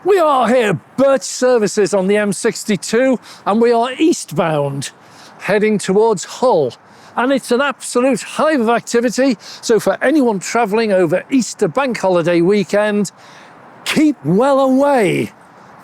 We are here at Birch Services on the M62 and we are eastbound, heading towards Hull. And it's an absolute hive of activity, so for anyone travelling over Easter bank holiday weekend, keep well away.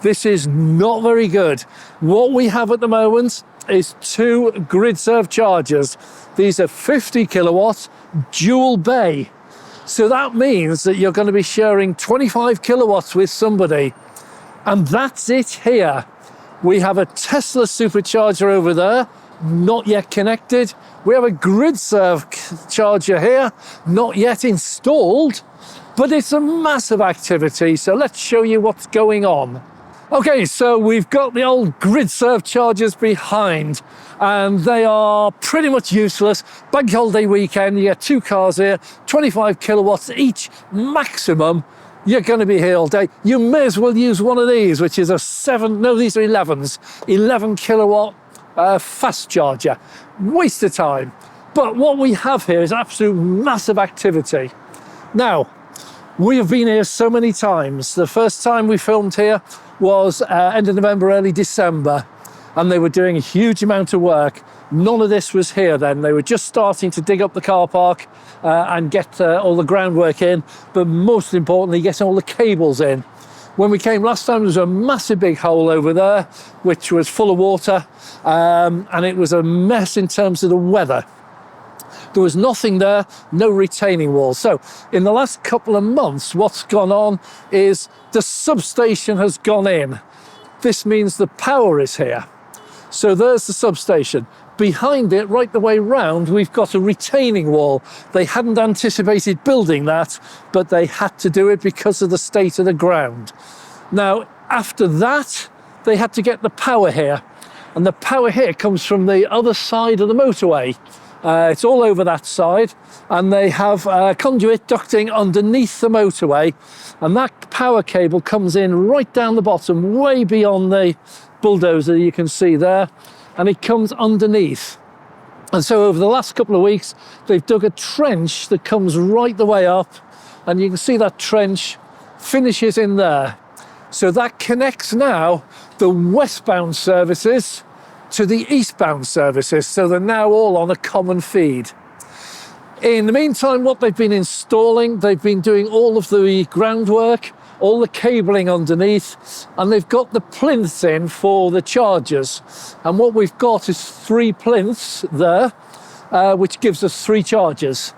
This is not very good. What we have at the moment is two Gridserve chargers. These are 50 kilowatt dual bay. So that means that you're going to be sharing 25 kilowatts with somebody. And that's it here. We have a Tesla supercharger over there, not yet connected. We have a Gridserve charger here, not yet installed, but it's a massive activity. So let's show you what's going on. Okay, so we've got the old Gridserve chargers behind and they are pretty much useless. Bank holiday weekend, you get two cars here, 25 kilowatts each maximum. You're going to be here all day. You may as well use one of these, which is a these are 11s, 11 kilowatt fast charger. Waste of time. But what we have here is absolute massive activity. Now, we have been here so many times. The first time we filmed here was end of November, early December, and they were doing a huge amount of work. None of this was here then. They were just starting to dig up the car park and get all the groundwork in, but most importantly, getting all the cables in. When we came last time, there was a massive big hole over there, which was full of water, and it was a mess in terms of the weather. There was nothing there, no retaining walls. So in the last couple of months, what's gone on is the substation has gone in. This means the power is here. So there's the substation. Behind it, right the way round, we've got a retaining wall. They hadn't anticipated building that, but they had to do it because of the state of the ground. Now, after that, they had to get the power here. And the power here comes from the other side of the motorway. It's all over that side, and they have conduit ducting underneath the motorway, and that power cable comes in right down the bottom, way beyond the bulldozer you can see there, and it comes underneath. And so over the last couple of weeks, they've dug a trench that comes right the way up, and you can see that trench finishes in there. So that connects now the westbound services to the eastbound services, so they're now all on a common feed. In the meantime, what they've been installing, they've been doing all of the groundwork, all the cabling underneath, and they've got the plinths in for the chargers. And what we've got is 3 plinths there, which gives us 3 chargers.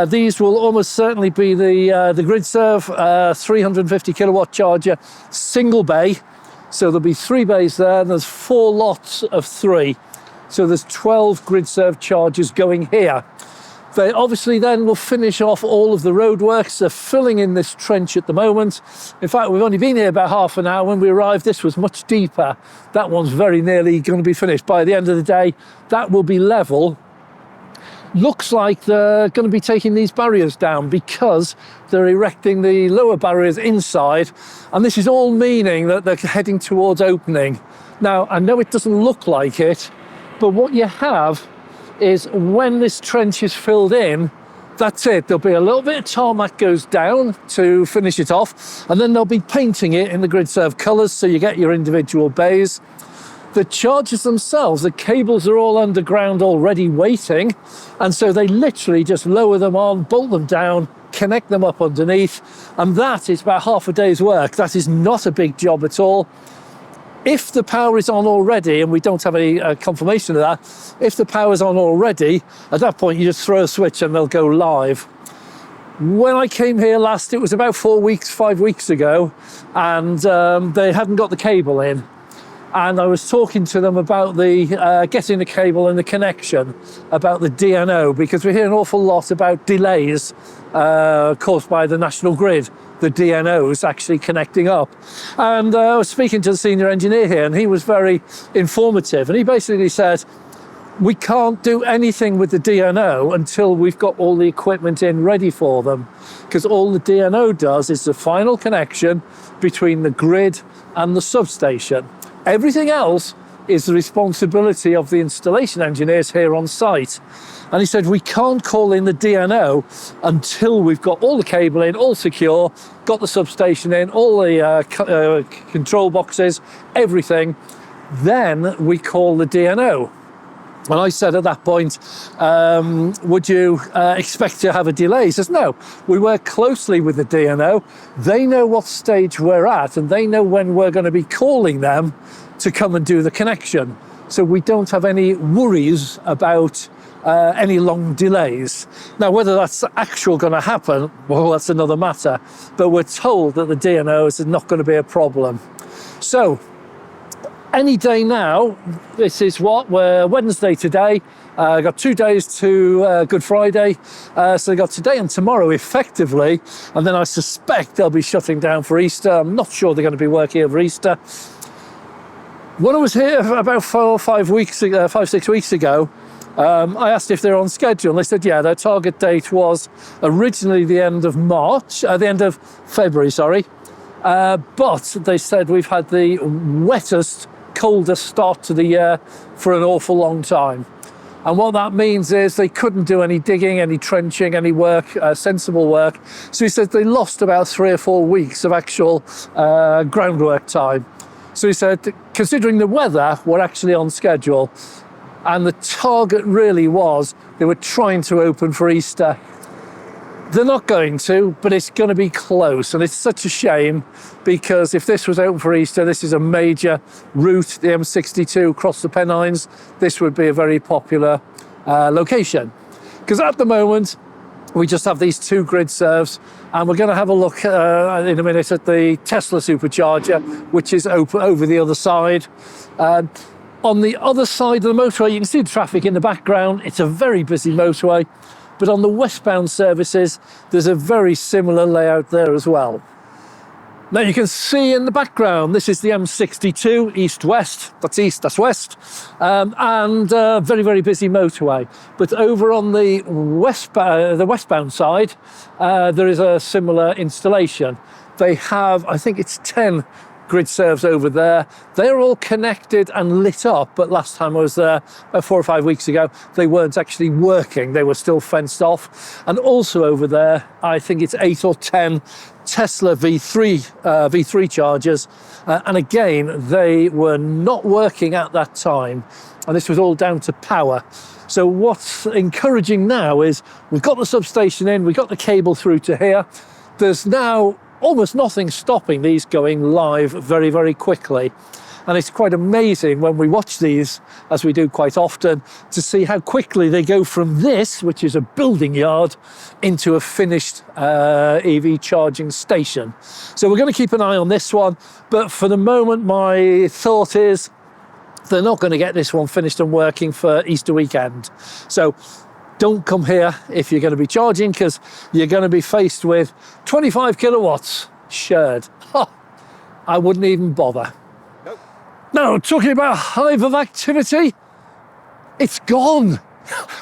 These will almost certainly be the Gridserve 350 kilowatt charger, single bay. So there'll be 3 bays there, and there's 4 lots of 3. So there's 12 Gridserve chargers going here. They obviously then will finish off all of the roadworks. They're filling in this trench at the moment. In fact, we've only been here about half an hour. When we arrived, this was much deeper. That one's very nearly going to be finished. By the end of the day, that will be level. Looks like they're going to be taking these barriers down because they're erecting the lower barriers inside, and this is all meaning that they're heading towards opening. Now, I know it doesn't look like it, but what you have is when this trench is filled in, that's it. There'll be a little bit of tarmac goes down to finish it off, and then they'll be painting it in the Gridserve colours, so you get your individual bays. The chargers themselves, the cables are all underground already waiting, and so they literally just lower them on, bolt them down, connect them up underneath, and that is about half a day's work. That is not a big job at all. If the power is on already, and we don't have any confirmation of that, if the power is on already, at that point you just throw a switch and they'll go live. When I came here last, it was about 5 weeks ago, and they hadn't got the cable in. And I was talking to them about the getting the cable and the connection, about the DNO, because we hear an awful lot about delays caused by the national grid, the DNOs actually connecting up. And I was speaking to the senior engineer here, and he was very informative. And he basically said, we can't do anything with the DNO until we've got all the equipment in ready for them, because all the DNO does is the final connection between the grid and the substation. Everything else is the responsibility of the installation engineers here on site. And he said, we can't call in the DNO until we've got all the cable in, all secure, got the substation in, all the control boxes, everything. Then we call the DNO. And I said at that point, would you expect to have a delay? He says, no, we work closely with the DNO. They know what stage we're at, and they know when we're going to be calling them to come and do the connection. So we don't have any worries about any long delays. Now, whether that's actually going to happen, well, that's another matter. But we're told that the DNOs is not going to be a problem. So, any day now, this is what, we're Wednesday today. Got 2 days to Good Friday. So they got today and tomorrow effectively. And then I suspect they'll be shutting down for Easter. I'm not sure they're going to be working over Easter. When I was here about 5-6 weeks ago, I asked if they're on schedule, and they said, yeah, their target date was originally the end of February, sorry. But they said we've had the wettest, coldest start to the year for an awful long time. And what that means is they couldn't do any digging, any trenching, any work, sensible work. So he said they lost about 3 or 4 weeks of actual groundwork time. So he said, considering the weather, we're actually on schedule. And the target really was, they were trying to open for Easter. They're not going to, but it's going to be close. And it's such a shame, because if this was open for Easter, this is a major route, the M62 across the Pennines. This would be a very popular location. Because at the moment, we just have these 2 Gridserves, and we're going to have a look in a minute at the Tesla supercharger, which is open over the other side. On the other side of the motorway, you can see the traffic in the background. It's a very busy motorway. But on the westbound services, there's a very similar layout there as well. Now you can see in the background, this is the M62, east-west. That's east, that's west. And very, very busy motorway. But over on the westbound side, there is a similar installation. They have, I think it's 10 Gridserves over there. They're all connected and lit up, but last time I was there, about 4 or 5 weeks ago, they weren't actually working. They were still fenced off. And also over there, I think it's 8 or 10 Tesla V3 chargers. And again, they were not working at that time. And this was all down to power. So what's encouraging now is we've got the substation in, we've got the cable through to here. There's now almost nothing stopping these going live very, very quickly. And it's quite amazing when we watch these, as we do quite often, to see how quickly they go from this, which is a building yard, into a finished EV charging station. So we're going to keep an eye on this one. But for the moment, my thought is they're not going to get this one finished and working for Easter weekend. So don't come here if you're going to be charging, because you're going to be faced with 25 kilowatts shared. I wouldn't even bother. Nope. Now, talking about hive of activity, it's gone.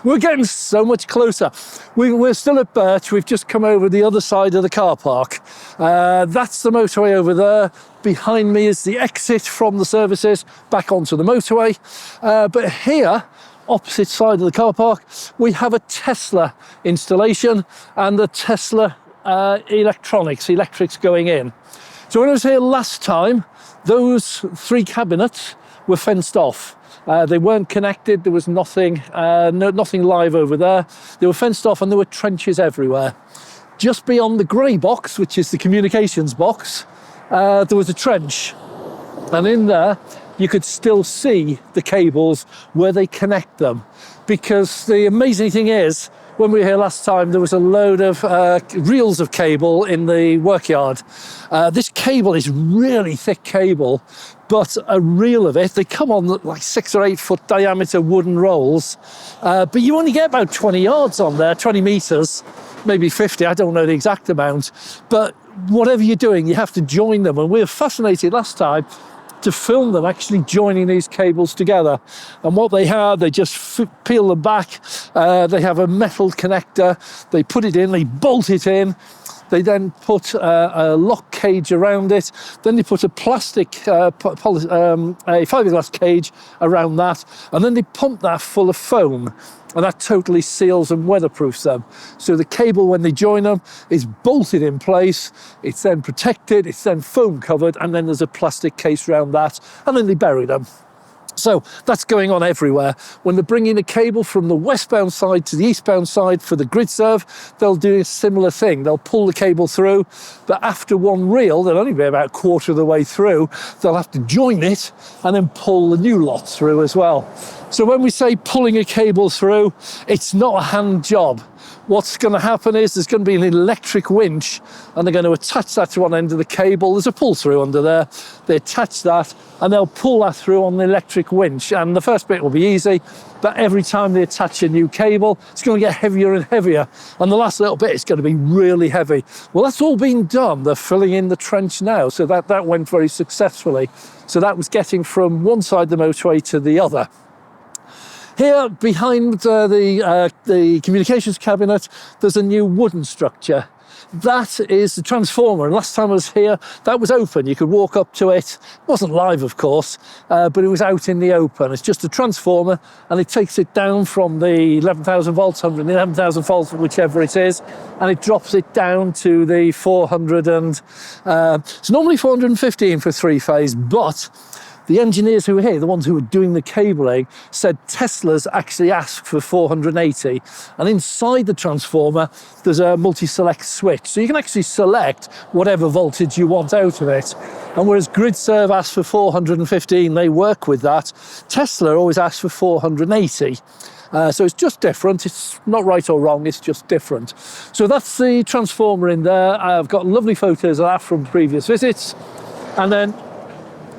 We're getting so much closer. We're still at Birch. We've just come over the other side of the car park. That's the motorway over there. Behind me is the exit from the services back onto the motorway. But here, opposite side of the car park, we have a Tesla installation and the Tesla electrics going in. So when I was here last time, those 3 cabinets were fenced off. They weren't connected. There was nothing live over there. They were fenced off, and there were trenches everywhere. Just beyond the grey box, which is the communications box, there was a trench, and in there you could still see the cables where they connect them. Because the amazing thing is, when we were here last time, there was a load of reels of cable in the workyard. This cable is really thick cable, but a reel of it, they come on like 6 or 8 foot diameter wooden rolls, but you only get about 20 yards on there, 20 meters, maybe 50, I don't know the exact amount. But whatever you're doing, you have to join them. And we were fascinated last time to film them actually joining these cables together. And what they have, they just peel them back. They have a metal connector. They put it in, they bolt it in. They then put a lock cage around it. Then they put a plastic, a fiberglass cage around that. And then they pump that full of foam. And that totally seals and weatherproofs them. So the cable, when they join them, is bolted in place. It's then protected, it's then foam covered, and then there's a plastic case around that, and then they bury them. So that's going on everywhere. When they're bringing a cable from the westbound side to the eastbound side for the Gridserve, they'll do a similar thing. They'll pull the cable through, but after one reel, they'll only be about a quarter of the way through, they'll have to join it and then pull the new lot through as well. So when we say pulling a cable through, it's not a hand job. What's going to happen is there's going to be an electric winch, and they're going to attach that to one end of the cable. There's a pull through under there. They attach that and they'll pull that through on the electric winch. And the first bit will be easy, but every time they attach a new cable, it's going to get heavier and heavier. And the last little bit is going to be really heavy. Well, that's all been done. They're filling in the trench now. So that went very successfully. So that was getting from one side of the motorway to the other. Here, behind the communications cabinet, there's a new wooden structure. That is the transformer. And last time I was here, that was open. You could walk up to it. It wasn't live, of course, but it was out in the open. It's just a transformer, and it takes it down from the 11,000 volts, 111,000 volts, whichever it is, and it drops it down to the 400 and... it's normally 415 for three-phase, but the engineers who were here, the ones who were doing the cabling, said Tesla's actually asked for 480. And inside the transformer, there's a multi-select switch. So you can actually select whatever voltage you want out of it. And whereas Gridserve asked for 415, they work with that. Tesla always asks for 480. So it's just different. It's not right or wrong, it's just different. So that's the transformer in there. I've got lovely photos of that from previous visits. And then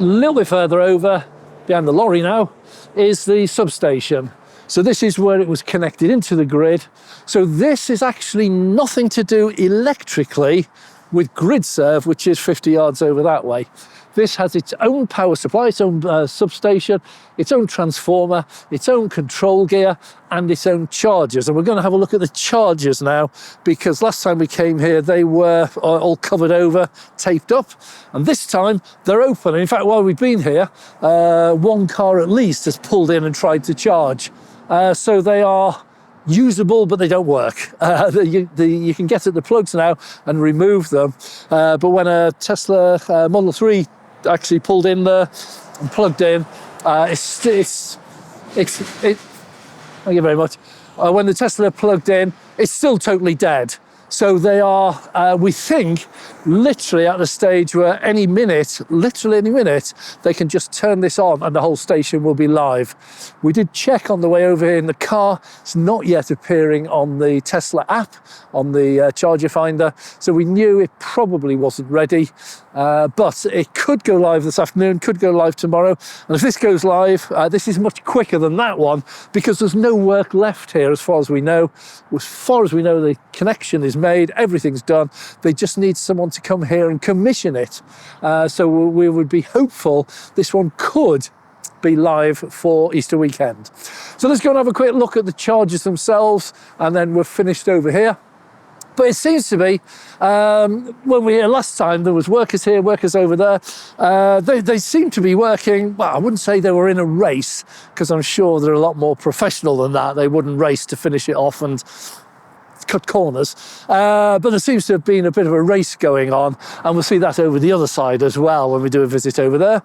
a little bit further over, behind the lorry now, is the substation. So this is where it was connected into the grid. So this is actually nothing to do electrically with Gridserve, which is 50 yards over that way. This has its own power supply, its own substation, its own transformer, its own control gear, and its own chargers. And we're going to have a look at the chargers now, because last time we came here, they were all covered over, taped up. And this time, they're open. And in fact, while we've been here, one car at least has pulled in and tried to charge. So they are usable, but they don't work. You can get at the plugs now and remove them. But when a Tesla Model 3 actually pulled in there and plugged in, thank you very much. When the Tesla plugged in, it's still totally dead. So they are, we think, literally at the stage where literally any minute, they can just turn this on and the whole station will be live. We did check on the way over here in the car. It's not yet appearing on the Tesla app, on the charger finder. So we knew it probably wasn't ready, but it could go live this afternoon, could go live tomorrow. And if this goes live, this is much quicker than that one, because there's no work left here as far as we know. As far as we know, the connection is made, everything's done. They just need someone to come here and commission it. So we would be hopeful this one could be live for Easter weekend. So let's go and have a quick look at the chargers themselves, and then we're finished over here. But it seems to be, when we were here last time, there was workers here, workers over there. They seem to be working, well, I wouldn't say they were in a race, because I'm sure they're a lot more professional than that. They wouldn't race to finish it off and cut corners. But there seems to have been a bit of a race going on, and we'll see that over the other side as well when we do a visit over there.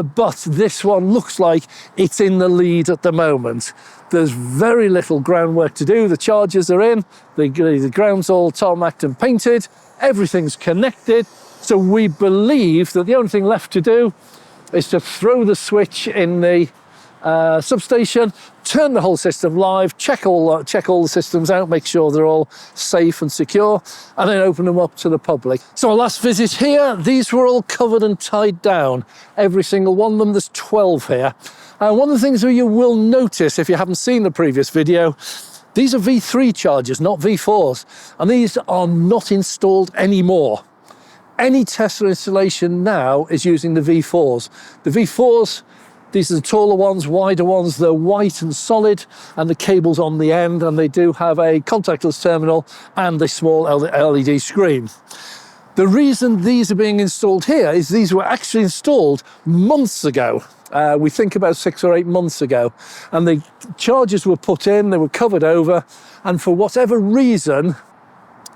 But this one looks like it's in the lead at the moment. There's very little groundwork to do. The chargers are in, the ground's all tarmacked and painted, everything's connected. So we believe that the only thing left to do is to throw the switch in the substation, turn the whole system live, check all the systems out, make sure they're all safe and secure, and then open them up to the public. So our last visit here, these were all covered and tied down, every single one of them. There's 12 here. One of the things that you will notice if you haven't seen the previous video, these are V3 chargers, not V4s, and these are not installed anymore. Any Tesla installation now is using the V4s. The V4s These are the taller ones, wider ones. They're white and solid, and the cable's on the end, and they do have a contactless terminal and a small LED screen. The reason these are being installed here is these were actually installed months ago. We think about 6 or 8 months ago, and the chargers were put in, they were covered over, and for whatever reason,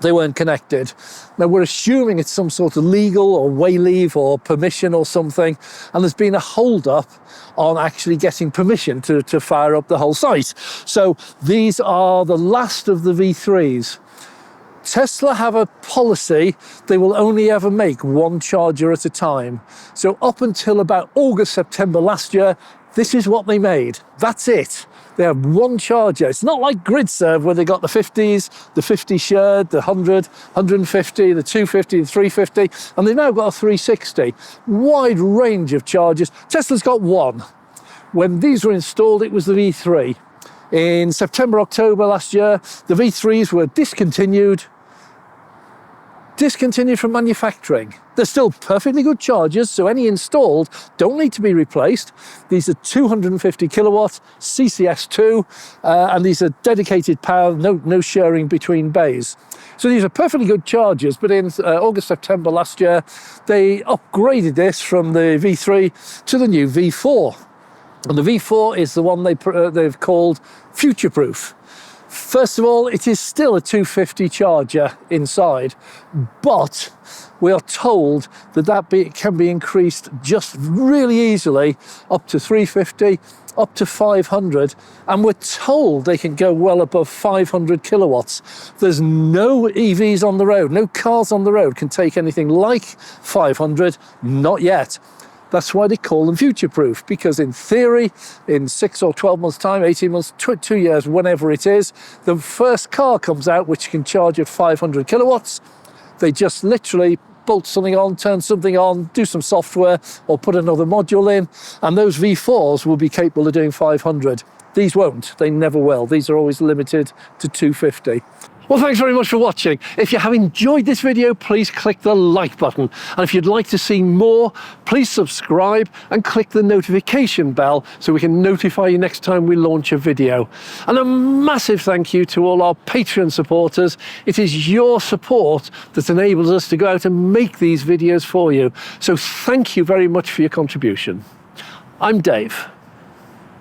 they weren't connected. Now, we're assuming it's some sort of legal or way leave or permission or something, and there's been a hold up on actually getting permission to fire up the whole site. So these are the last of the V3s. Tesla have a policy, they will only ever make one charger at a time. So up until about August, September last year, this is what they made. That's it. They have one charger. It's not like Gridserve where they got the 50s, the 50 shared, the 100, 150, the 250, the 350, and they've now got a 360. Wide range of chargers. Tesla's got one. When these were installed, it was the V3. In September, October last year, the V3s were discontinued from manufacturing. They're still perfectly good chargers, so any installed don't need to be replaced. These are 250 kilowatt CCS2, and these are dedicated power, no sharing between bays. So these are perfectly good chargers, but in August, September last year, they upgraded this from the V3 to the new V4. And the V4 is the one they've called future-proof. First of all, it is still a 250 charger inside, but we are told that can be increased just really easily up to 350, up to 500, and we're told they can go well above 500 kilowatts. There's no EVs on the road, no cars on the road can take anything like 500, not yet. That's why they call them future-proof, because in theory, in 6 or 12 months' time, 18 months, 2 years, whenever it is, the first car comes out which can charge at 500 kilowatts. They just literally bolt something on, turn something on, do some software, or put another module in, and those V4s will be capable of doing 500. These won't, they never will. These are always limited to 250. Well, thanks very much for watching. If you have enjoyed this video, please click the like button. And if you'd like to see more, please subscribe and click the notification bell so we can notify you next time we launch a video. And a massive thank you to all our Patreon supporters. It is your support that enables us to go out and make these videos for you. So thank you very much for your contribution. I'm Dave.